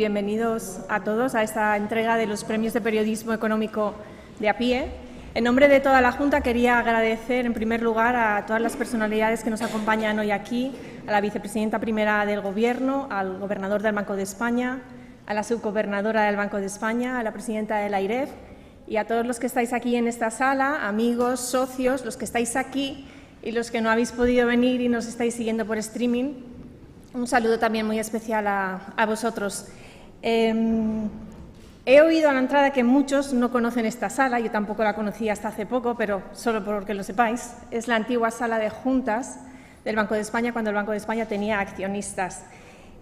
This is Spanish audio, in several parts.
bienvenidos a todos a esta entrega de los Premios de Periodismo Económico de APIE. En nombre de toda la Junta quería agradecer en primer lugar a todas las personalidades que nos acompañan hoy aquí, a la vicepresidenta primera del Gobierno, al gobernador del Banco de España, a la subgobernadora del Banco de España, a la presidenta de la AIREF y a todos los que estáis aquí en esta sala, amigos, socios, los que estáis aquí y los que no habéis podido venir y nos estáis siguiendo por streaming. Un saludo también muy especial a vosotros. He oído a la entrada que muchos no conocen esta sala, yo tampoco la conocía hasta hace poco, pero solo porque lo sepáis, es la antigua sala de juntas del Banco de España cuando el Banco de España tenía accionistas.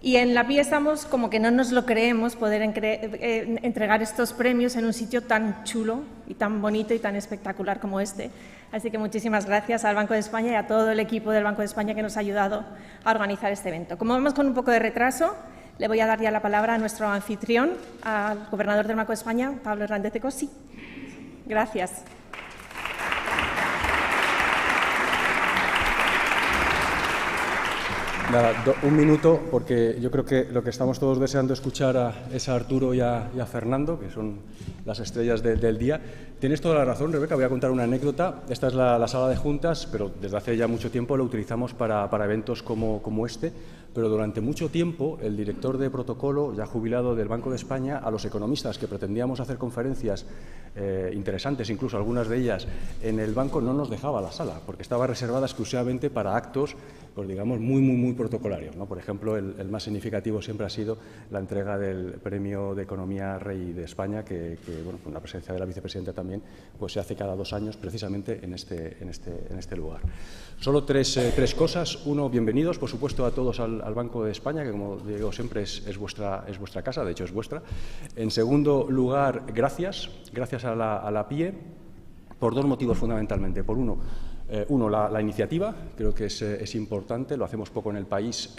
Y en la APIE estamos como que no nos lo creemos poder entregar estos premios en un sitio tan chulo y tan bonito y tan espectacular como este. Así que muchísimas gracias al Banco de España y a todo el equipo del Banco de España que nos ha ayudado a organizar este evento. Como vamos con un poco de retraso, le voy a dar ya la palabra a nuestro anfitrión, al gobernador del Banco de España, Pablo Hernández de Cosí. Gracias. Nada, un minuto, porque yo creo que lo que estamos todos deseando escuchar es a Arturo y a Fernando, que son las estrellas del día. Tienes toda la razón, Rebeca, voy a contar una anécdota. Esta es la sala de juntas, pero desde hace ya mucho tiempo la utilizamos para eventos como este. Pero durante mucho tiempo el director de protocolo, ya jubilado del Banco de España, a los economistas que pretendíamos hacer conferencias interesantes, incluso algunas de ellas en el banco, no nos dejaba la sala, porque estaba reservada exclusivamente para actos, pues digamos, muy protocolarios, ¿no? Por ejemplo, el más significativo siempre ha sido la entrega del Premio de Economía Rey de España, que bueno, con la presencia de la vicepresidenta también, pues se hace cada 2 años precisamente en este lugar. Solo tres cosas. Uno, bienvenidos, por supuesto, a todos al Banco de España, que como digo siempre es vuestra casa, de hecho es vuestra. En segundo lugar, gracias a la APIE, por 2 motivos fundamentalmente. Por uno, la iniciativa, creo que es importante, lo hacemos poco en el país,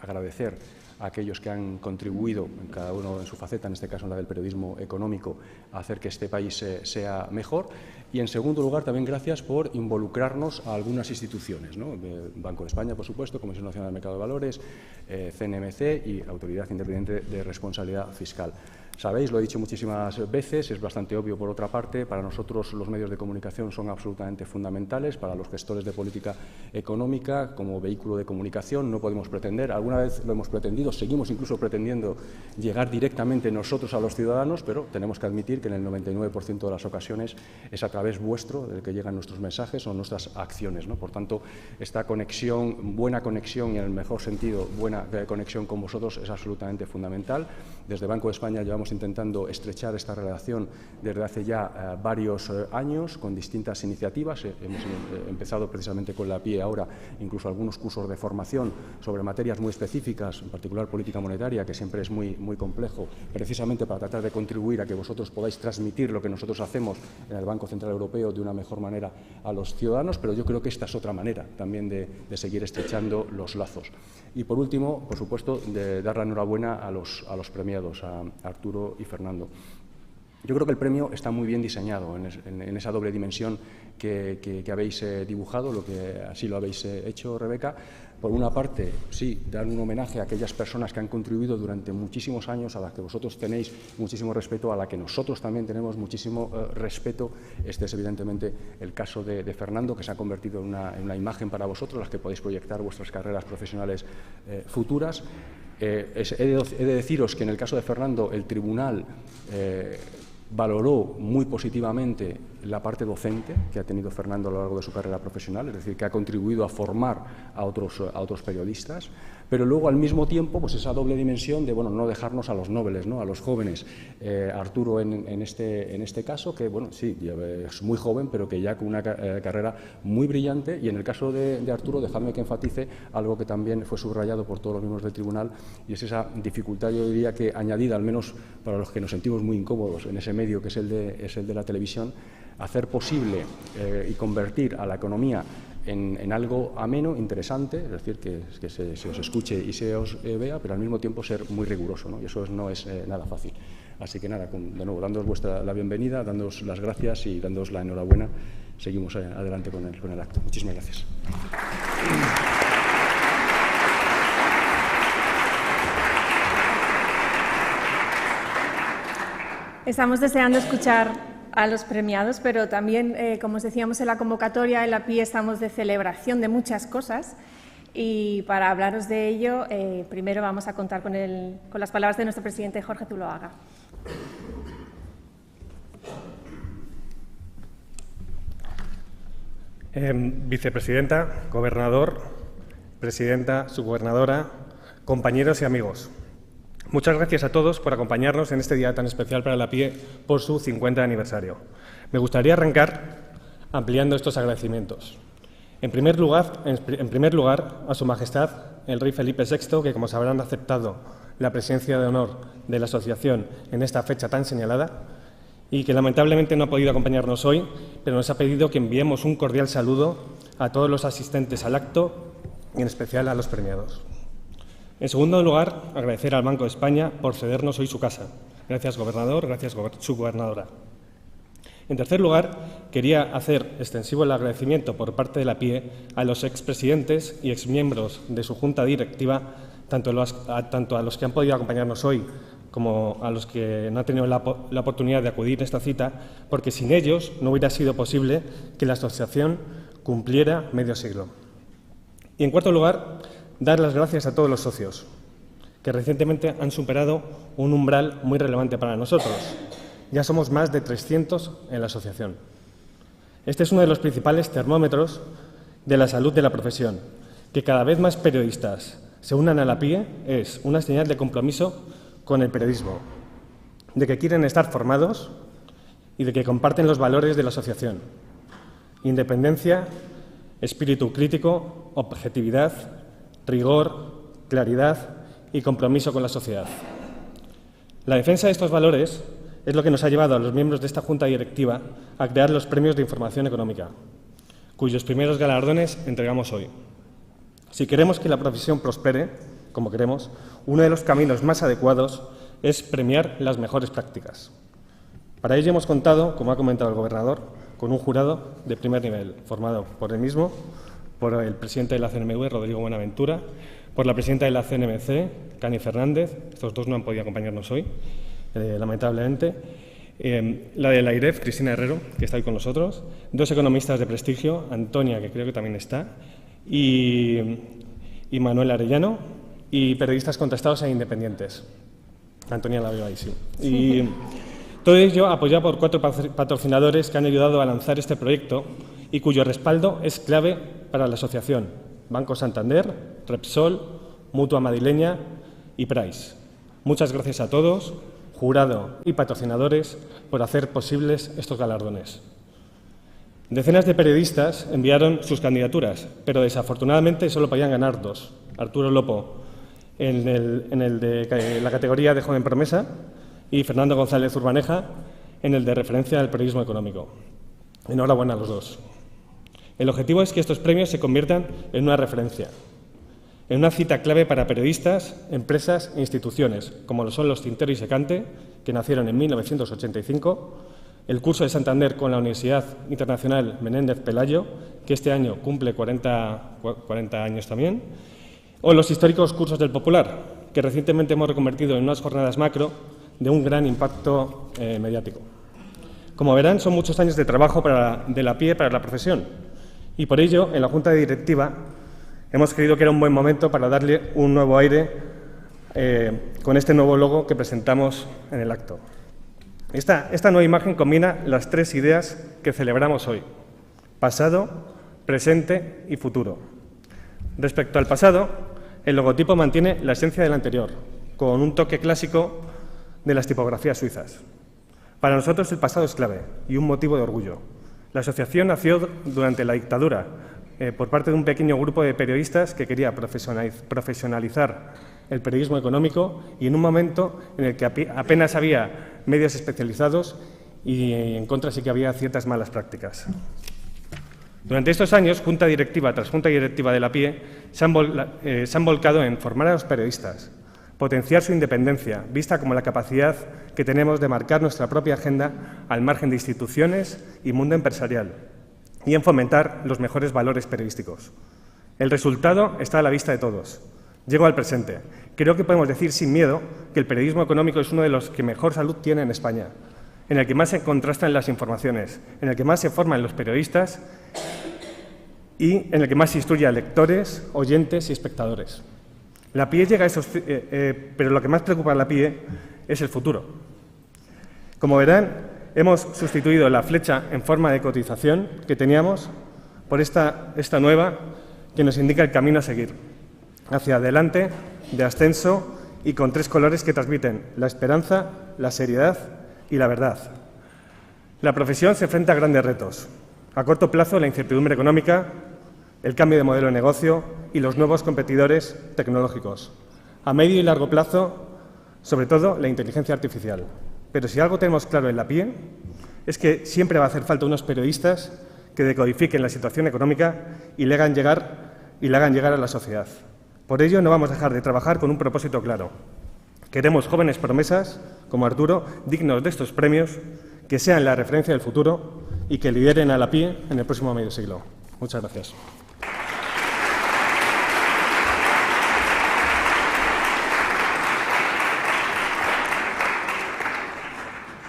agradecer a aquellos que han contribuido, cada uno en su faceta, en este caso en la del periodismo económico, a hacer que este país sea mejor. Y, en segundo lugar, también gracias por involucrarnos a algunas instituciones, ¿no? Banco de España, por supuesto, Comisión Nacional del Mercado de Valores, CNMC y Autoridad Independiente de Responsabilidad Fiscal. Sabéis, lo he dicho muchísimas veces, es bastante obvio por otra parte, para nosotros los medios de comunicación son absolutamente fundamentales, para los gestores de política económica, como vehículo de comunicación, no podemos pretender, alguna vez lo hemos pretendido, seguimos incluso pretendiendo llegar directamente nosotros a los ciudadanos, pero tenemos que admitir que en el 99% de las ocasiones es a través vuestro del que llegan nuestros mensajes o nuestras acciones, ¿no? Por tanto, esta conexión, buena conexión y en el mejor sentido buena conexión con vosotros es absolutamente fundamental. Desde Banco de España llevamos intentando estrechar esta relación desde hace ya varios años con distintas iniciativas. Hemos empezado precisamente con la APIE ahora incluso algunos cursos de formación sobre materias muy específicas, en particular política monetaria, que siempre es muy complejo, precisamente para tratar de contribuir a que vosotros podáis transmitir lo que nosotros hacemos en el Banco Central Europeo de una mejor manera a los ciudadanos, pero yo creo que esta es otra manera también de seguir estrechando los lazos. Y por último, por supuesto, de dar la enhorabuena a los premiados, a Arturo y Fernando. Yo creo que el premio está muy bien diseñado en esa doble dimensión que habéis dibujado, lo que así lo habéis hecho, Rebeca. Por una parte, sí, dar un homenaje a aquellas personas que han contribuido durante muchísimos años, a las que vosotros tenéis muchísimo respeto, a la que nosotros también tenemos muchísimo respeto. Este es evidentemente el caso de Fernando, que se ha convertido en una imagen para vosotros, las que podéis proyectar vuestras carreras profesionales futuras. He de deciros que en el caso de Fernando el tribunal valoró muy positivamente la parte docente que ha tenido Fernando a lo largo de su carrera profesional, es decir, que ha contribuido a formar a otros periodistas, pero luego al mismo tiempo pues esa doble dimensión de bueno, no dejarnos a los nobles, ¿no? A los jóvenes. Arturo en este caso, que bueno, sí, es muy joven, pero que ya con una carrera muy brillante, y en el caso de Arturo, dejadme que enfatice algo que también fue subrayado por todos los miembros del tribunal, y es esa dificultad, yo diría que añadida, al menos para los que nos sentimos muy incómodos en ese medio que es el de la televisión, hacer posible y convertir a la economía en algo ameno, interesante, es decir, que se os escuche y se os vea, pero al mismo tiempo ser muy riguroso, ¿no? Y eso no es nada fácil. Así que nada, de nuevo, dándoos la bienvenida, dándoos las gracias y dándoos la enhorabuena, seguimos adelante con el acto. Muchísimas gracias. Estamos deseando escuchar a los premiados, pero también, como os decíamos en la convocatoria, en la PIE estamos de celebración de muchas cosas y para hablaros de ello, primero vamos a contar con las palabras de nuestro presidente Jorge Zuloaga. Vicepresidenta, gobernador, presidenta, subgobernadora, compañeros y amigos. Muchas gracias a todos por acompañarnos en este día tan especial para la PIE por su 50 aniversario. Me gustaría arrancar ampliando estos agradecimientos. En primer lugar, a Su Majestad el Rey Felipe VI, que, como sabrán, ha aceptado la presidencia de honor de la asociación en esta fecha tan señalada y que lamentablemente no ha podido acompañarnos hoy, pero nos ha pedido que enviemos un cordial saludo a todos los asistentes al acto y en especial a los premiados. En segundo lugar, agradecer al Banco de España por cedernos hoy su casa. Gracias, gobernador, gracias, subgobernadora. En tercer lugar, quería hacer extensivo el agradecimiento por parte de la PIE a los expresidentes y exmiembros de su junta directiva, tanto a los que han podido acompañarnos hoy como a los que no han tenido la oportunidad de acudir a esta cita, porque sin ellos no hubiera sido posible que la asociación cumpliera medio siglo. Y en cuarto lugar, dar las gracias a todos los socios, que recientemente han superado un umbral muy relevante para nosotros. Ya somos más de 300 en la asociación. Este es uno de los principales termómetros de la salud de la profesión. Que cada vez más periodistas se unan a la PIE es una señal de compromiso con el periodismo, de que quieren estar formados y de que comparten los valores de la asociación: independencia, espíritu crítico, objetividad, rigor, claridad y compromiso con la sociedad. La defensa de estos valores es lo que nos ha llevado a los miembros de esta Junta Directiva a crear los Premios de Información Económica, cuyos primeros galardones entregamos hoy. Si queremos que la profesión prospere, como queremos, uno de los caminos más adecuados es premiar las mejores prácticas. Para ello hemos contado, como ha comentado el gobernador, con un jurado de primer nivel, formado por él mismo, por el presidente de la CNMV, Rodrigo Buenaventura, por la presidenta de la CNMC, Cani Fernández. Estos dos no han podido acompañarnos hoy, lamentablemente. La de la IREF, Cristina Herrero, que está hoy con nosotros. Dos economistas de prestigio, Antonia, que creo que también está, y Manuel Arellano, y periodistas contestados e independientes. Antonia la veo ahí, sí. Y todo ello apoyado por 4 patrocinadores que han ayudado a lanzar este proyecto y cuyo respaldo es clave para la asociación: Banco Santander, Repsol, Mutua Madrileña y Price. Muchas gracias a todos, jurado y patrocinadores, por hacer posibles estos galardones. Decenas de periodistas enviaron sus candidaturas, pero desafortunadamente solo podían ganar 2. Arturo Lopo en el de la categoría de Joven Promesa y Fernando González Urbaneja en el de referencia al periodismo económico. Enhorabuena a los dos. El objetivo es que estos premios se conviertan en una referencia, en una cita clave para periodistas, empresas e instituciones, como lo son los Tintero y Secante, que nacieron en 1985, el curso de Santander con la Universidad Internacional Menéndez Pelayo, que este año cumple 40 años también, o los históricos cursos del Popular, que recientemente hemos reconvertido en unas jornadas macro de un gran impacto mediático. Como verán, son muchos años de trabajo de la PIE para la profesión, y por ello, en la Junta Directiva hemos creído que era un buen momento para darle un nuevo aire con este nuevo logo que presentamos en el acto. Esta nueva imagen combina las 3 ideas que celebramos hoy: pasado, presente y futuro. Respecto al pasado, el logotipo mantiene la esencia del anterior, con un toque clásico de las tipografías suizas. Para nosotros el pasado es clave y un motivo de orgullo. La asociación nació durante la dictadura por parte de un pequeño grupo de periodistas que quería profesionalizar el periodismo económico y en un momento en el que apenas había medios especializados y en contra sí que había ciertas malas prácticas. Durante estos años, Junta Directiva tras Junta Directiva de la PIE se han volcado en formar a los periodistas, potenciar su independencia, vista como la capacidad que tenemos de marcar nuestra propia agenda al margen de instituciones y mundo empresarial, y en fomentar los mejores valores periodísticos. El resultado está a la vista de todos. Llego al presente. Creo que podemos decir sin miedo que el periodismo económico es uno de los que mejor salud tiene en España. en el que más se contrastan las informaciones, en el que más se forman los periodistas y en el que más se instruye a lectores, oyentes y espectadores. La PIE llega a esos... pero lo que más preocupa a la PIE es el futuro. Como verán, hemos sustituido la flecha en forma de cotización que teníamos por esta nueva que nos indica el camino a seguir, hacia adelante, de ascenso y con 3 colores que transmiten la esperanza, la seriedad y la verdad. La profesión se enfrenta a grandes retos. A corto plazo, la incertidumbre económica, el cambio de modelo de negocio y los nuevos competidores tecnológicos. A medio y largo plazo, sobre todo, la inteligencia artificial. Pero si algo tenemos claro en la PIE es que siempre va a hacer falta unos periodistas que decodifiquen la situación económica y le hagan llegar a la sociedad. Por ello, no vamos a dejar de trabajar con un propósito claro. Queremos jóvenes promesas, como Arturo, dignos de estos premios, que sean la referencia del futuro y que lideren a la PIE en el próximo medio siglo. Muchas gracias.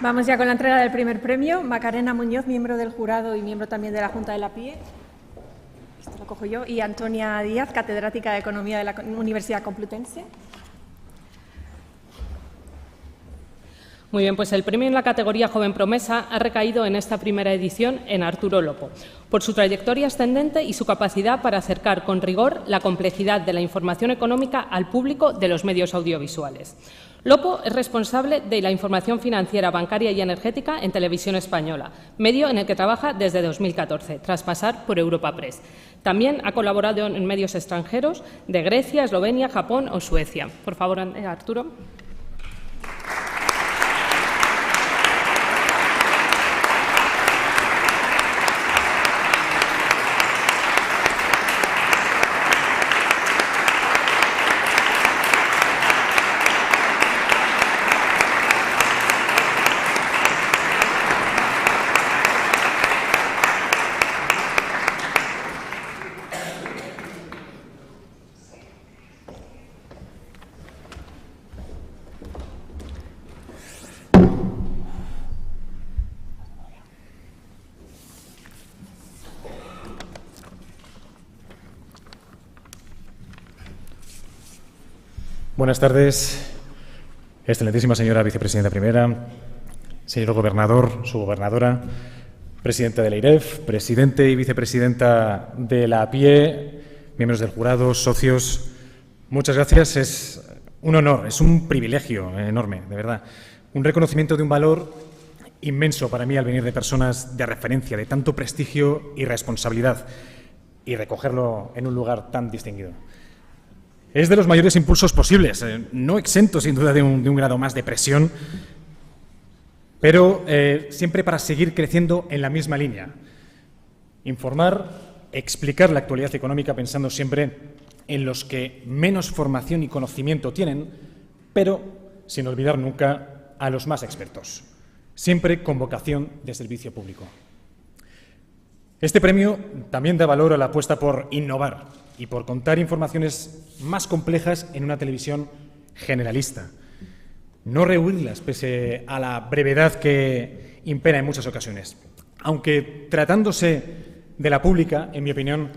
Vamos ya con la entrega del primer premio. Macarena Muñoz, miembro del jurado y miembro también de la Junta de la PIE. Esto lo cojo yo. Y Antonia Díaz, catedrática de Economía de la Universidad Complutense. Muy bien, pues el premio en la categoría Joven Promesa ha recaído en esta primera edición en Arturo Lopo, por su trayectoria ascendente y su capacidad para acercar con rigor la complejidad de la información económica al público de los medios audiovisuales. Lopo es responsable de la información financiera, bancaria y energética en Televisión Española, medio en el que trabaja desde 2014, tras pasar por Europa Press. También ha colaborado en medios extranjeros de Grecia, Eslovenia, Japón o Suecia. Por favor, Arturo. Buenas tardes, excelentísima señora vicepresidenta primera, señor gobernador, subgobernadora, presidenta de la IREF, presidente y vicepresidenta de la PIE, miembros del jurado, socios. Muchas gracias. Es un honor, es un privilegio enorme, de verdad. Un reconocimiento de un valor inmenso para mí al venir de personas de referencia, de tanto prestigio y responsabilidad, y recogerlo en un lugar tan distinguido. Es de los mayores impulsos posibles, no exento sin duda de un grado más de presión, pero siempre para seguir creciendo en la misma línea. Informar, explicar la actualidad económica pensando siempre en los que menos formación y conocimiento tienen, pero sin olvidar nunca a los más expertos, siempre con vocación de servicio público. Este premio también da valor a la apuesta por innovar y por contar informaciones más complejas en una televisión generalista. No rehuirlas pese a la brevedad que impera en muchas ocasiones. Aunque tratándose de la pública, en mi opinión,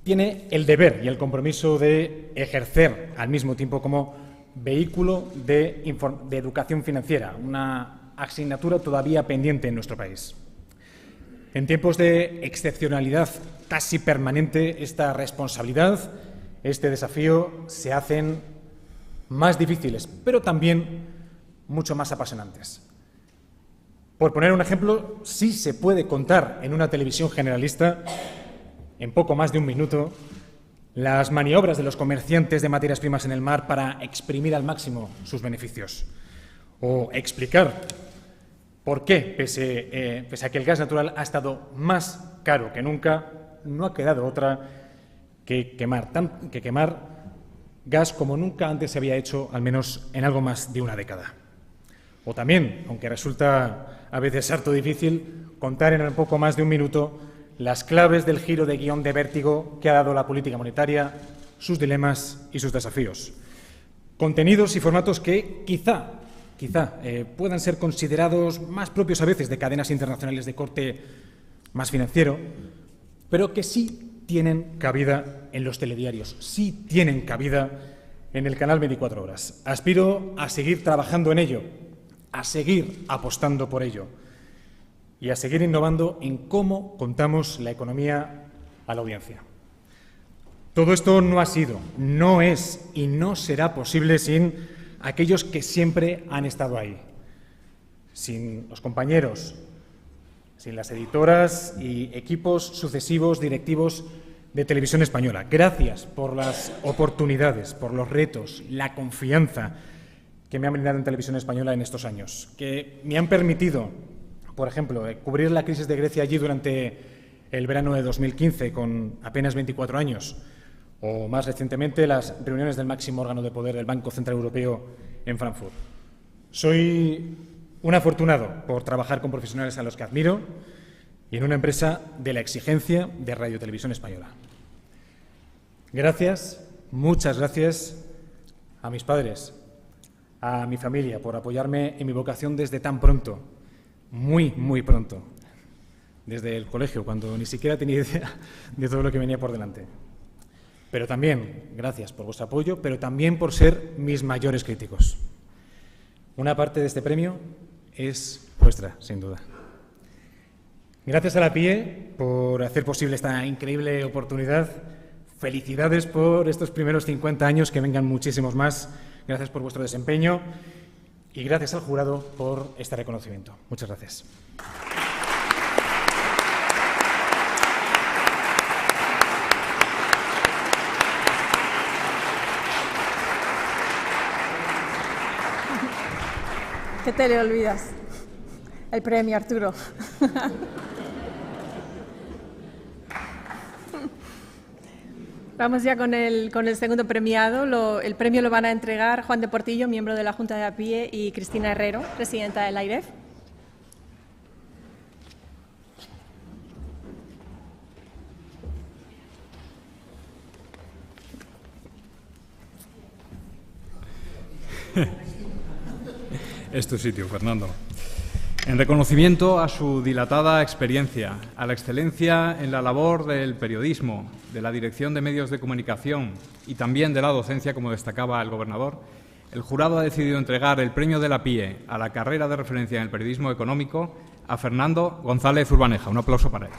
tiene el deber y el compromiso de ejercer al mismo tiempo como vehículo de educación financiera, una asignatura todavía pendiente en nuestro país. En tiempos de excepcionalidad casi permanente, esta responsabilidad, este desafío se hacen más difíciles, pero también mucho más apasionantes. Por poner un ejemplo, sí se puede contar en una televisión generalista, en poco más de un minuto, las maniobras de los comerciantes de materias primas en el mar para exprimir al máximo sus beneficios, o explicar por qué, pese a que el gas natural ha estado más caro que nunca, no ha quedado otra que quemar gas como nunca antes se había hecho, al menos en algo más de una década. O también, aunque resulta a veces harto difícil, contar en un poco más de un minuto las claves del giro de guión de vértigo que ha dado la política monetaria, sus dilemas y sus desafíos. Contenidos y formatos que quizá quizá puedan ser considerados más propios a veces de cadenas internacionales de corte más financiero, pero que sí tienen cabida en los telediarios, sí tienen cabida en el canal 24 horas. Aspiro a seguir trabajando en ello, a seguir apostando por ello y a seguir innovando en cómo contamos la economía a la audiencia. Todo esto no ha sido, no es y no será posible sin aquellos que siempre han estado ahí, sin los compañeros, sin las editoras y equipos sucesivos directivos de Televisión Española. Gracias por las oportunidades, por los retos, la confianza que me han brindado en Televisión Española en estos años, que me han permitido, por ejemplo, cubrir la crisis de Grecia allí durante el verano de 2015 con apenas 24 años, o más recientemente las reuniones del máximo órgano de poder del Banco Central Europeo en Frankfurt. Soy un afortunado por trabajar con profesionales a los que admiro y en una empresa de la exigencia de Radio Televisión Española. Gracias, muchas gracias a mis padres, a mi familia por apoyarme en mi vocación desde tan pronto, muy, muy pronto, desde el colegio, cuando ni siquiera tenía idea de todo lo que venía por delante. Pero también, gracias por vuestro apoyo, pero también por ser mis mayores críticos. Una parte de este premio es vuestra, sin duda. Gracias a la PIE por hacer posible esta increíble oportunidad. Felicidades por estos primeros 50 años, que vengan muchísimos más. Gracias por vuestro desempeño y gracias al jurado por este reconocimiento. Muchas gracias. ¿Qué te le olvidas? El premio, Arturo. Vamos ya con el segundo premiado. El premio lo van a entregar Juan de Portillo, miembro de la Junta de APIE, y Cristina Herrero, presidenta del AIREF. Es tu sitio, Fernando. En reconocimiento a su dilatada experiencia, a la excelencia en la labor del periodismo, de la dirección de medios de comunicación y también de la docencia, como destacaba el gobernador, el jurado ha decidido entregar el premio de la PIE a la carrera de referencia en el periodismo económico a Fernando González Urbaneja. Un aplauso para él.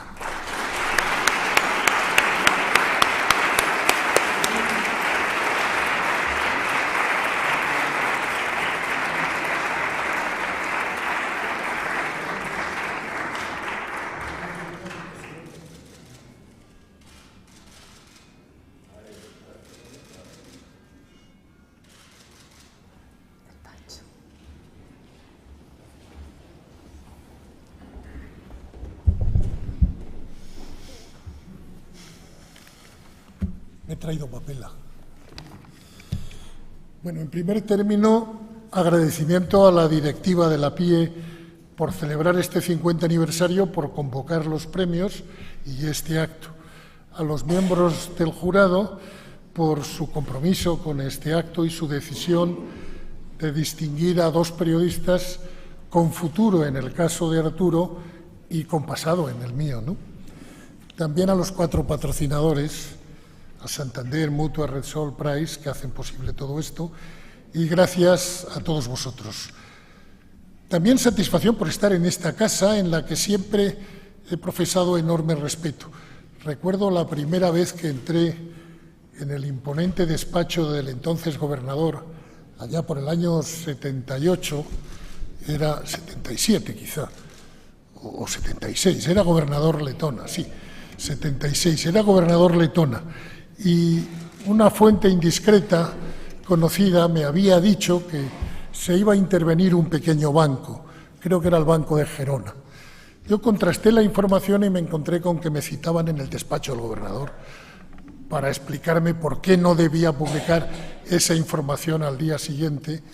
He traído papela. Bueno, en primer término, agradecimiento a la directiva de la PIE por celebrar este 50 aniversario, por convocar los premios y este acto. A los miembros del jurado por su compromiso con este acto y su decisión de distinguir a dos periodistas con futuro en el caso de Arturo y con pasado en el mío, ¿no? También a los 4 patrocinadores, a Santander, Mutua, Repsol, Price, que hacen posible todo esto, y gracias a todos vosotros. También satisfacción por estar en esta casa en la que siempre he profesado enorme respeto. Recuerdo la primera vez que entré en el imponente despacho del entonces gobernador, allá por el año 78, era 77 quizá, o 76, era gobernador letona, sí, 76, era gobernador letona. Y una fuente indiscreta conocida me había dicho que se iba a intervenir un pequeño banco, creo que era el Banco de Gerona. Yo contrasté la información y me encontré con que me citaban en el despacho del gobernador para explicarme por qué no debía publicar esa información al día siguiente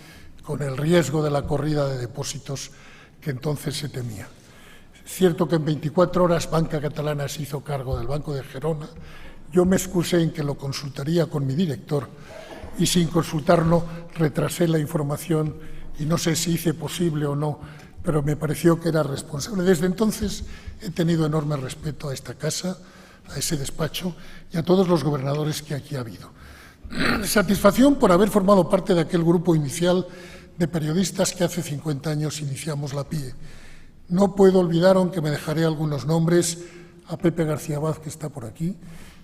con el riesgo de la corrida de depósitos que entonces se temía. Es cierto que en 24 horas Banca Catalana se hizo cargo del Banco de Gerona. Yo me excusé en que lo consultaría con mi director y sin consultarlo retrasé la información y no sé si hice posible o no, pero me pareció que era responsable. Desde entonces he tenido enorme respeto a esta casa, a ese despacho y a todos los gobernadores que aquí ha habido. Satisfacción por haber formado parte de aquel grupo inicial de periodistas que hace 50 años iniciamos la PIE. No puedo olvidar, aunque me dejaré algunos nombres, a Pepe García Abad, que está por aquí.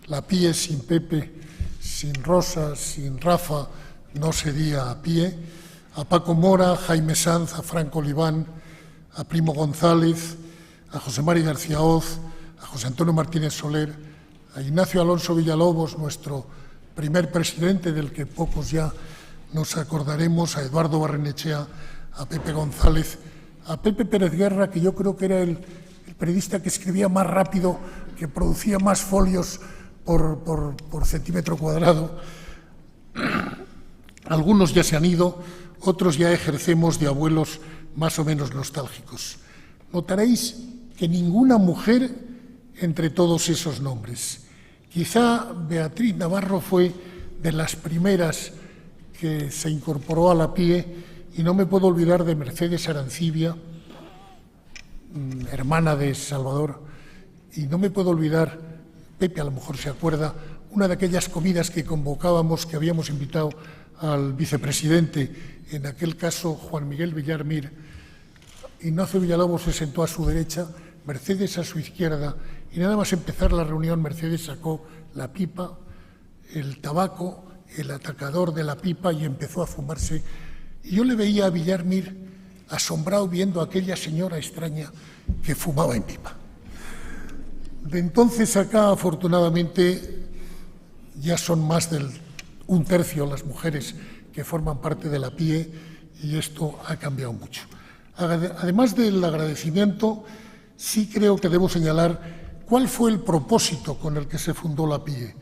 La PIE sin Pepe, sin Rosa, sin Rafa, no sería a PIE. A Paco Mora, a Jaime Sanz, a Franco Oliván, a Primo González, a José Mari García Hoz, a José Antonio Martínez Soler, a Ignacio Alonso Villalobos, nuestro primer presidente, del que pocos ya nos acordaremos, a Eduardo Barrenechea, a Pepe González, a Pepe Pérez Guerra, que yo creo que era el periodista que escribía más rápido, que producía más folios por centímetro cuadrado. Algunos ya se han ido, otros ya ejercemos de abuelos más o menos nostálgicos. Notaréis que ninguna mujer entre todos esos nombres. Quizá Beatriz Navarro fue de las primeras que se incorporó a la PIE, y no me puedo olvidar de Mercedes Arancibia, hermana de Salvador, y no me puedo olvidar, Pepe a lo mejor se acuerda, una de aquellas comidas que convocábamos, que habíamos invitado al vicepresidente, en aquel caso Juan Miguel Villarmir. Ignacio Villalobos se sentó a su derecha, Mercedes a su izquierda, y nada más empezar la reunión, Mercedes sacó la pipa, el tabaco, el atacador de la pipa, y empezó a fumarse. Y yo le veía a Villarmir asombrado viendo a aquella señora extraña que fumaba en pipa. De entonces acá, afortunadamente, ya son más del 1/3 las mujeres que forman parte de la PIE, y esto ha cambiado mucho. Además del agradecimiento, sí creo que debo señalar cuál fue el propósito con el que se fundó la PIE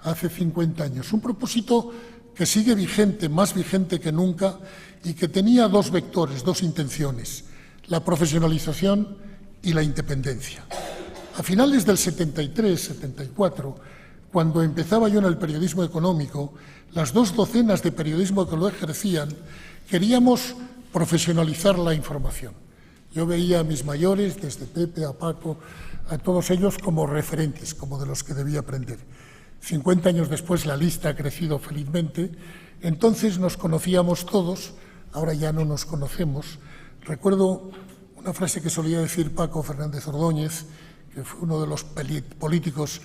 hace 50 años. Un propósito que sigue vigente, más vigente que nunca, y que tenía dos vectores, dos intenciones: la profesionalización y la independencia. A finales del 73, 74, cuando empezaba yo en el periodismo económico, las 2 docenas de periodismo que lo ejercían queríamos profesionalizar la información. Yo veía a mis mayores, desde Pepe a Paco, a todos ellos como referentes, como de los que debía aprender. 50 años después la lista ha crecido felizmente. Entonces nos conocíamos todos, ahora ya no nos conocemos. Recuerdo una frase que solía decir Paco Fernández Ordóñez, que fue uno de los políticos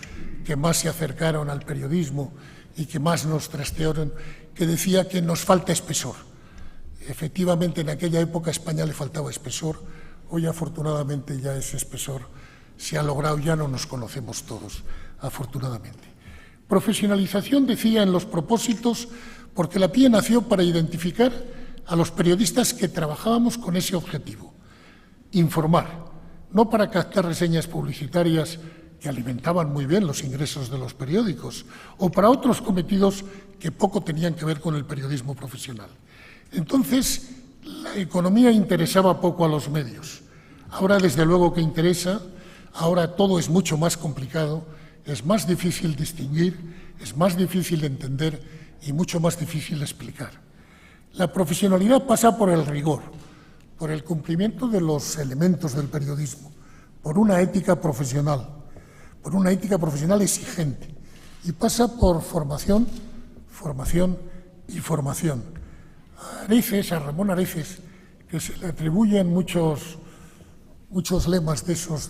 que más se acercaron al periodismo y que más nos trastearon, que decía que nos falta espesor. Efectivamente, en aquella época a España le faltaba espesor. Hoy, afortunadamente, ya ese espesor se ha logrado, ya no nos conocemos todos, afortunadamente. Profesionalización, decía, en los propósitos, porque la PIE nació para identificar a los periodistas que trabajábamos con ese objetivo: informar, no para captar reseñas publicitarias que alimentaban muy bien los ingresos de los periódicos, o para otros cometidos que poco tenían que ver con el periodismo profesional. Entonces, la economía interesaba poco a los medios. Ahora, desde luego que interesa. Ahora todo es mucho más complicado, es más difícil distinguir, es más difícil entender y mucho más difícil explicar. La profesionalidad pasa por el rigor, por el cumplimiento de los elementos del periodismo, por una ética profesional exigente, y pasa por formación, formación y formación. A Ramón Areces, que se le atribuyen muchos lemas de esos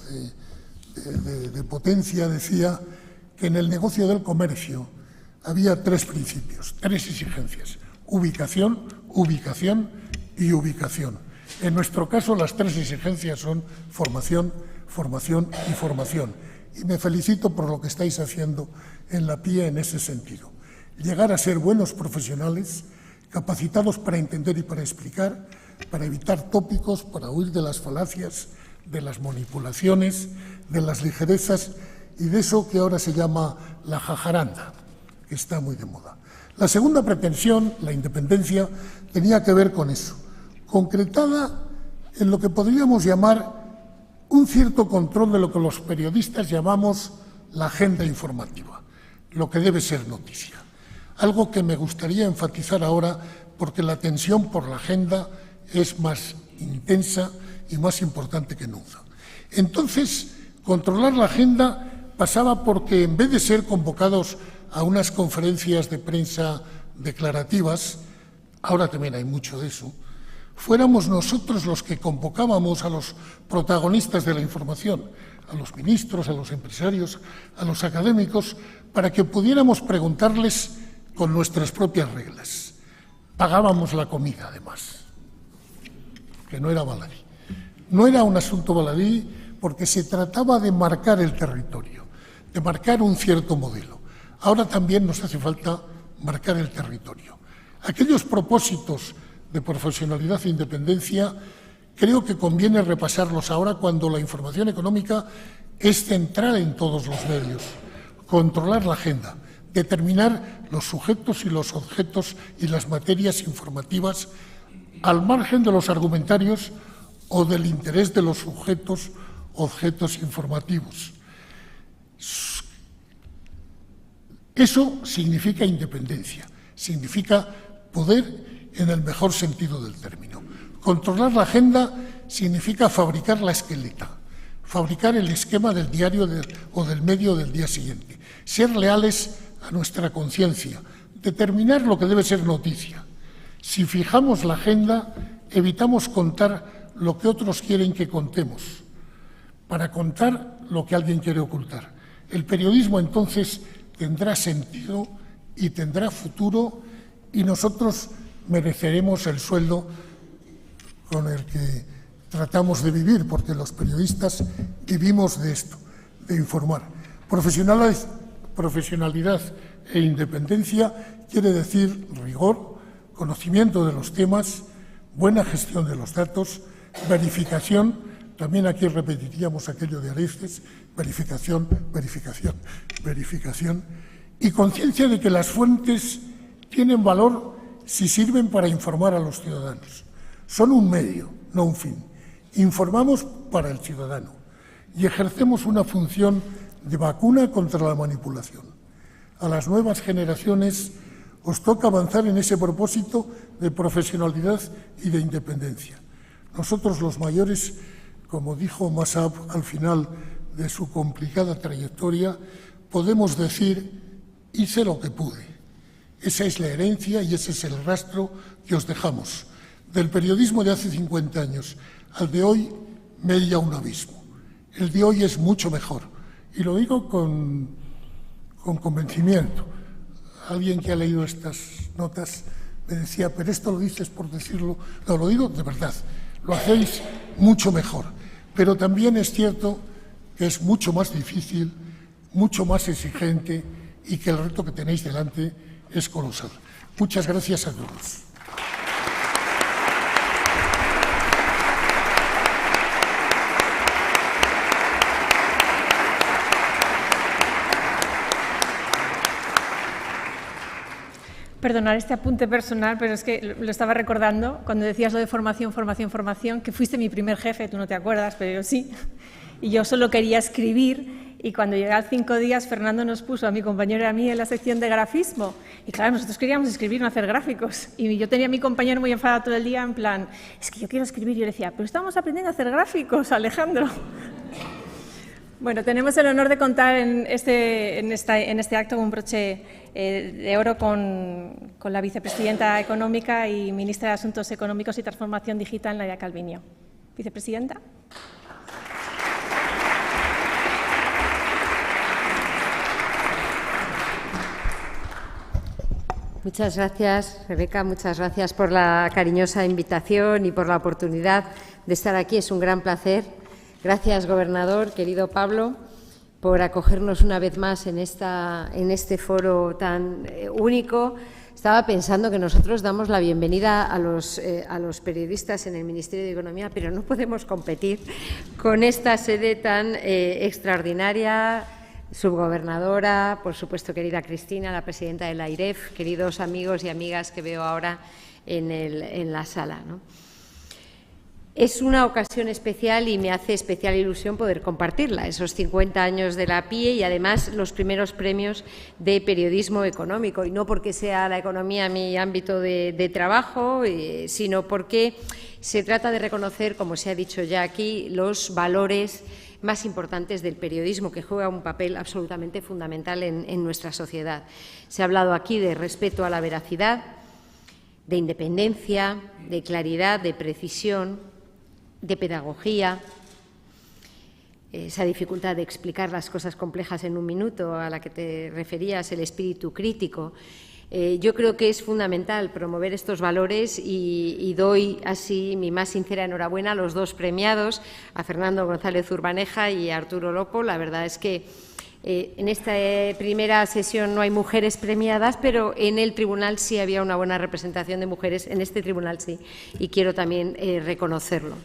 de potencia, decía que en el negocio del comercio había 3 principios, 3 exigencias: ubicación, ubicación y ubicación. En nuestro caso, las 3 exigencias son formación, formación y formación. Y me felicito por lo que estáis haciendo en la PIE en ese sentido. Llegar a ser buenos profesionales, capacitados para entender y para explicar, para evitar tópicos, para huir de las falacias, de las manipulaciones, de las ligerezas y de eso que ahora se llama la jajaranda, que está muy de moda. La segunda pretensión, la independencia, tenía que ver con eso, concretada en lo que podríamos llamar un cierto control de lo que los periodistas llamamos la agenda informativa, lo que debe ser noticia. Algo que me gustaría enfatizar ahora, porque la tensión por la agenda es más intensa y más importante que nunca. Entonces, controlar la agenda pasaba porque, en vez de ser convocados a unas conferencias de prensa declarativas, ahora también hay mucho de eso, fuéramos nosotros los que convocábamos a los protagonistas de la información, a los ministros, a los empresarios, a los académicos, para que pudiéramos preguntarles con nuestras propias reglas. Pagábamos la comida, además, que no era baladí. No era un asunto baladí porque se trataba de marcar el territorio, de marcar un cierto modelo. Ahora también nos hace falta marcar el territorio. Aquellos propósitos de profesionalidad e independencia creo que conviene repasarlos ahora cuando la información económica es central en todos los medios. Controlar la agenda, determinar los sujetos y los objetos y las materias informativas al margen de los argumentarios o del interés de los sujetos, objetos informativos. Eso significa independencia, significa poder en el mejor sentido del término. Controlar la agenda significa fabricar la esqueleta, fabricar el esquema del diario o del medio del día siguiente, ser leales a nuestra conciencia, determinar lo que debe ser noticia. Si fijamos la agenda, evitamos contar lo que otros quieren que contemos, para contar lo que alguien quiere ocultar. El periodismo, entonces, tendrá sentido y tendrá futuro, y nosotros mereceremos el sueldo con el que tratamos de vivir, porque los periodistas vivimos de esto, de informar. Profesionalidad e independencia quiere decir rigor, conocimiento de los temas, buena gestión de los datos, verificación, también aquí repetiríamos aquello de Aristes, verificación, verificación, verificación, y conciencia de que las fuentes tienen valor si sirven para informar a los ciudadanos. Son un medio, no un fin. Informamos para el ciudadano y ejercemos una función de vacuna contra la manipulación. A las nuevas generaciones os toca avanzar en ese propósito de profesionalidad y de independencia. Nosotros, los mayores, como dijo Massab al final de su complicada trayectoria, podemos decir: hice lo que pude. Esa es la herencia y ese es el rastro que os dejamos. Del periodismo de hace 50 años al de hoy media un abismo. El de hoy es mucho mejor. Y lo digo con convencimiento. Alguien que ha leído estas notas me decía: pero esto lo dices por decirlo. No, lo digo de verdad. Lo hacéis mucho mejor. Pero también es cierto que es mucho más difícil, mucho más exigente, y que el reto que tenéis delante es colosal. Muchas gracias a todos. Perdonar este apunte personal, pero es que lo estaba recordando cuando decías lo de formación, formación, formación, que fuiste mi primer jefe, tú no te acuerdas, pero yo sí, y yo solo quería escribir, y cuando llegué al 5 días, Fernando nos puso a mi compañero y a mí en la sección de grafismo, y claro, nosotros queríamos escribir, no hacer gráficos, y yo tenía a mi compañero muy enfadado todo el día, en plan, es que yo quiero escribir, y yo le decía, pero estamos aprendiendo a hacer gráficos, Alejandro. Bueno, tenemos el honor de contar en este acto con un broche de oro con la vicepresidenta económica y ministra de Asuntos Económicos y Transformación Digital, Nadia Calviño. Vicepresidenta. Muchas gracias, Rebeca. Muchas gracias por la cariñosa invitación y por la oportunidad de estar aquí. Es un gran placer. Gracias, gobernador, querido Pablo, por acogernos una vez más en este foro tan único. Estaba pensando que nosotros damos la bienvenida a los periodistas en el Ministerio de Economía, pero no podemos competir con esta sede tan extraordinaria. Subgobernadora, por supuesto, querida Cristina, la presidenta de la AIREF, queridos amigos y amigas que veo ahora en la sala, ¿no? Es una ocasión especial y me hace especial ilusión poder compartirla, esos 50 años de la PIE y además los primeros premios de periodismo económico. Y no porque sea la economía mi ámbito de trabajo, sino porque se trata de reconocer, como se ha dicho ya aquí, los valores más importantes del periodismo, que juega un papel absolutamente fundamental en nuestra sociedad. Se ha hablado aquí de respeto a la veracidad, de independencia, de claridad, de precisión, de pedagogía, esa dificultad de explicar las cosas complejas en un minuto a la que te referías, el espíritu crítico. Yo creo que es fundamental promover estos valores y doy así mi más sincera enhorabuena a los dos premiados, a Fernando González Urbaneja y a Arturo Lopo. La verdad es que en esta primera sesión no hay mujeres premiadas, pero en el tribunal sí había una buena representación de mujeres, en este tribunal sí, y quiero también reconocerlo.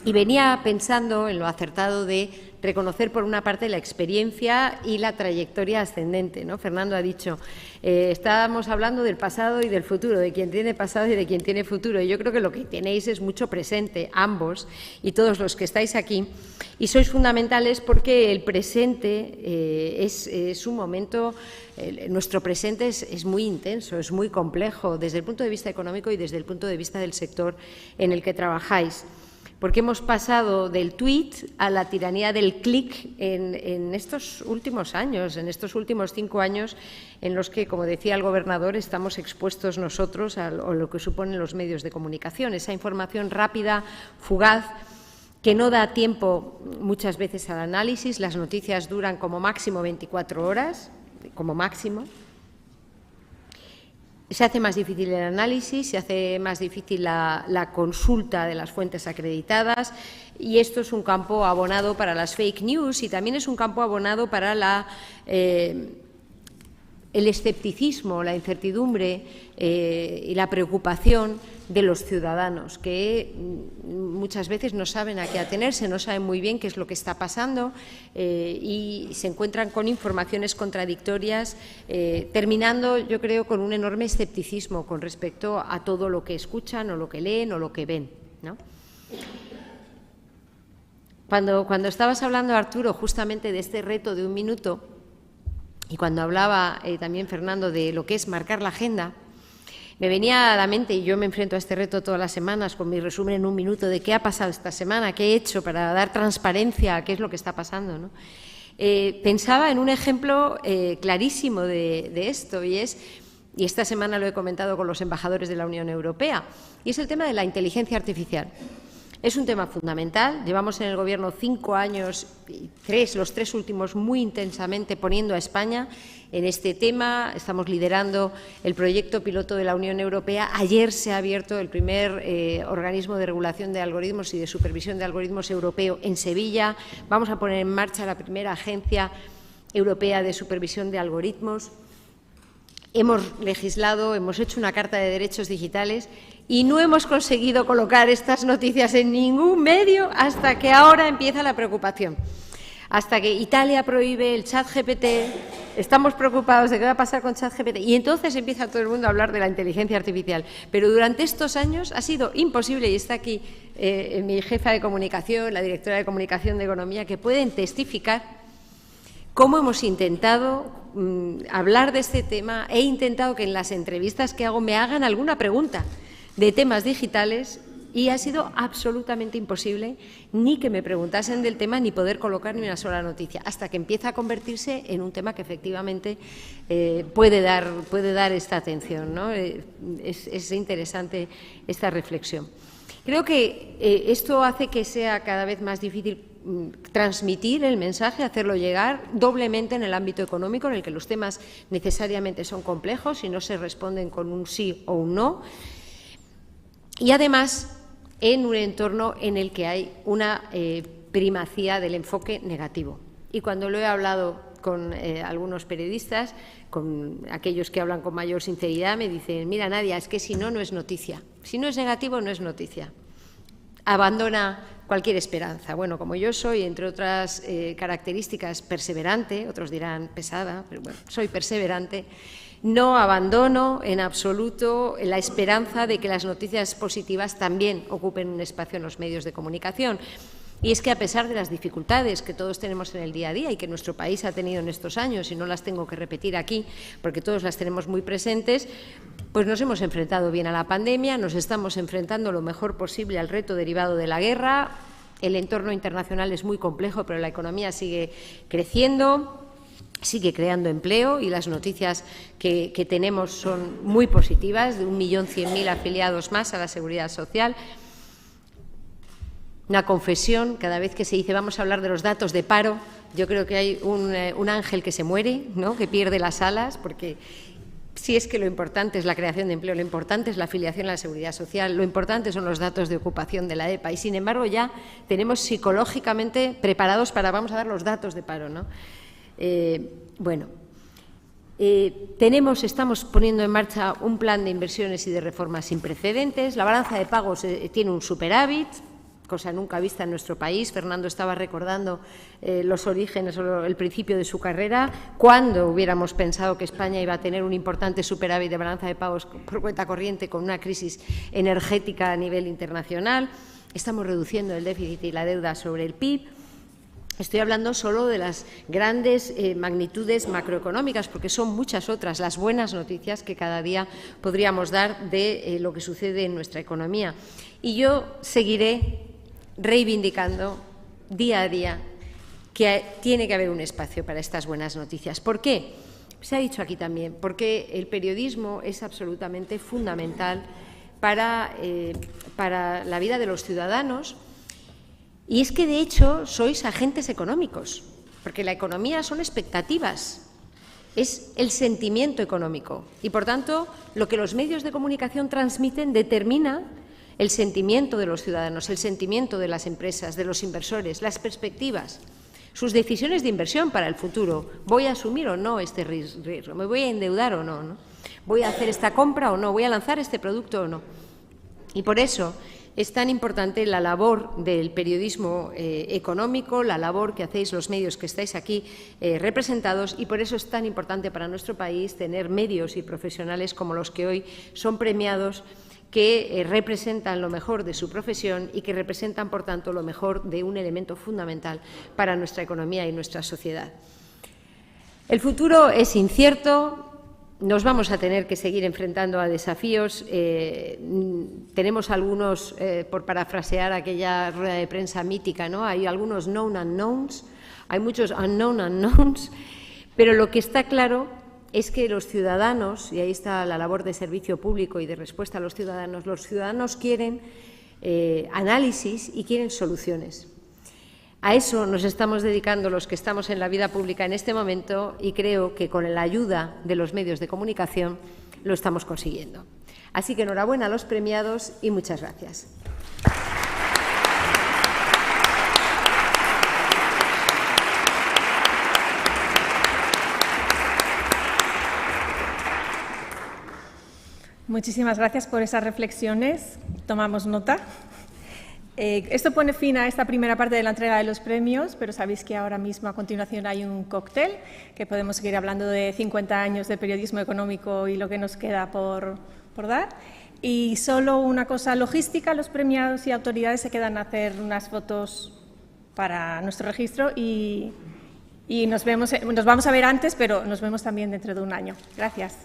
Y venía pensando en lo acertado de reconocer, por una parte, la experiencia y la trayectoria ascendente, ¿no? Fernando ha dicho, estábamos hablando del pasado y del futuro, de quien tiene pasado y de quien tiene futuro. Y yo creo que lo que tenéis es mucho presente, ambos, y todos los que estáis aquí, y sois fundamentales porque el presente es un momento, nuestro presente es muy intenso, es muy complejo, desde el punto de vista económico y desde el punto de vista del sector en el que trabajáis. Porque hemos pasado del tuit a la tiranía del clic en estos últimos años, en estos últimos 5 años en los que, como decía el gobernador, estamos expuestos nosotros a lo que suponen los medios de comunicación, esa información rápida, fugaz, que no da tiempo muchas veces al análisis. Las noticias duran como máximo 24 horas, como máximo. Se hace más difícil el análisis, se hace más difícil la consulta de las fuentes acreditadas y esto es un campo abonado para las fake news y también es un campo abonado para el escepticismo, la incertidumbre y la preocupación de los ciudadanos, que muchas veces no saben a qué atenerse, no saben muy bien qué es lo que está pasando y se encuentran con informaciones contradictorias, terminando, yo creo, con un enorme escepticismo con respecto a todo lo que escuchan o lo que leen o lo que ven, ¿no? Cuando estabas hablando, Arturo, justamente de este reto de 1 minuto y cuando hablaba también Fernando de lo que es marcar la agenda, me venía a la mente, y yo me enfrento a este reto todas las semanas con mi resumen en 1 minuto de qué ha pasado esta semana, qué he hecho para dar transparencia a qué es lo que está pasando, ¿no? Pensaba en un ejemplo clarísimo de esto y esta semana lo he comentado con los embajadores de la Unión Europea, y es el tema de la inteligencia artificial. Es un tema fundamental. Llevamos en el Gobierno 5 años, los 3 últimos muy intensamente poniendo a España en este tema. Estamos liderando el proyecto piloto de la Unión Europea. Ayer se ha abierto el primer organismo de regulación de algoritmos y de supervisión de algoritmos europeo en Sevilla. Vamos a poner en marcha la primera agencia europea de supervisión de algoritmos. Hemos legislado, hemos hecho una Carta de Derechos Digitales y no hemos conseguido colocar estas noticias en ningún medio hasta que ahora empieza la preocupación. Hasta que Italia prohíbe el ChatGPT, estamos preocupados de qué va a pasar con ChatGPT y entonces empieza todo el mundo a hablar de la inteligencia artificial. Pero durante estos años ha sido imposible, y está aquí mi jefa de comunicación, la directora de comunicación de Economía, que pueden testificar cómo hemos intentado hablar de este tema. He intentado que en las entrevistas que hago me hagan alguna pregunta de temas digitales y ha sido absolutamente imposible ni que me preguntasen del tema ni poder colocar ni una sola noticia, hasta que empieza a convertirse en un tema que efectivamente puede dar esta atención, ¿no? Es interesante esta reflexión. Creo que esto hace que sea cada vez más difícil transmitir el mensaje, hacerlo llegar doblemente en el ámbito económico, en el que los temas necesariamente son complejos y no se responden con un sí o un no, y además en un entorno en el que hay una primacía del enfoque negativo. Y cuando lo he hablado con algunos periodistas, con aquellos que hablan con mayor sinceridad, me dicen: mira, Nadia, es que si no, no es noticia. Si no es negativo, no es noticia. Abandona cualquier esperanza. Bueno, como yo soy, entre otras características, perseverante, otros dirán pesada, pero bueno, soy perseverante, No abandono en absoluto la esperanza de que las noticias positivas también ocupen un espacio en los medios de comunicación. Y es que, a pesar de las dificultades que todos tenemos en el día a día y que nuestro país ha tenido en estos años, y no las tengo que repetir aquí porque todos las tenemos muy presentes, pues nos hemos enfrentado bien a la pandemia, nos estamos enfrentando lo mejor posible al reto derivado de la guerra. El entorno internacional es muy complejo, pero la economía sigue creciendo, sigue creando empleo y las noticias que tenemos son muy positivas, de 1.100.000 afiliados más a la Seguridad Social. Una confesión, cada vez que se dice vamos a hablar de los datos de paro, yo creo que hay un ángel que se muere, ¿no?, que pierde las alas, porque si es que lo importante es la creación de empleo, lo importante es la afiliación a la Seguridad Social, lo importante son los datos de ocupación de la EPA, y sin embargo ya tenemos psicológicamente preparados para vamos a dar los datos de paro, ¿no? Estamos poniendo en marcha un plan de inversiones y de reformas sin precedentes. La balanza de pagos tiene un superávit, cosa nunca vista en nuestro país. Fernando estaba recordando los orígenes o el principio de su carrera. ¿Cuándo hubiéramos pensado que España iba a tener un importante superávit de balanza de pagos por cuenta corriente con una crisis energética a nivel internacional? Estamos reduciendo el déficit y la deuda sobre el PIB. Estoy hablando solo de las grandes magnitudes macroeconómicas, porque son muchas otras las buenas noticias que cada día podríamos dar de lo que sucede en nuestra economía. Y yo seguiré reivindicando día a día que tiene que haber un espacio para estas buenas noticias. ¿Por qué? Se ha dicho aquí también, porque el periodismo es absolutamente fundamental para la vida de los ciudadanos. Y es que, de hecho, sois agentes económicos, porque la economía son expectativas, es el sentimiento económico. Y, por tanto, lo que los medios de comunicación transmiten determina el sentimiento de los ciudadanos, el sentimiento de las empresas, de los inversores, las perspectivas, sus decisiones de inversión para el futuro. ¿Voy a asumir o no este riesgo? ¿Me voy a endeudar o no? ¿Voy a hacer esta compra o no? ¿Voy a lanzar este producto o no? Y por eso es tan importante la labor del periodismo económico, la labor que hacéis los medios que estáis aquí representados, y por eso es tan importante para nuestro país tener medios y profesionales como los que hoy son premiados, que representan lo mejor de su profesión y que representan, por tanto, lo mejor de un elemento fundamental para nuestra economía y nuestra sociedad. El futuro es incierto. Nos vamos a tener que seguir enfrentando a desafíos. Tenemos algunos, por parafrasear aquella rueda de prensa mítica, ¿no? Hay algunos known unknowns, hay muchos unknown unknowns, pero lo que está claro es que los ciudadanos, y ahí está la labor de servicio público y de respuesta a los ciudadanos quieren análisis y quieren soluciones. A eso nos estamos dedicando los que estamos en la vida pública en este momento, y creo que con la ayuda de los medios de comunicación lo estamos consiguiendo. Así que enhorabuena a los premiados y muchas gracias. Muchísimas gracias por esas reflexiones. Tomamos nota. Esto pone fin a esta primera parte de la entrega de los premios, pero sabéis que ahora mismo, a continuación, hay un cóctel, que podemos seguir hablando de 50 años de periodismo económico y lo que nos queda por dar. Y solo una cosa logística: los premiados y autoridades se quedan a hacer unas fotos para nuestro registro y nos vamos a ver antes, pero nos vemos también dentro de un año. Gracias.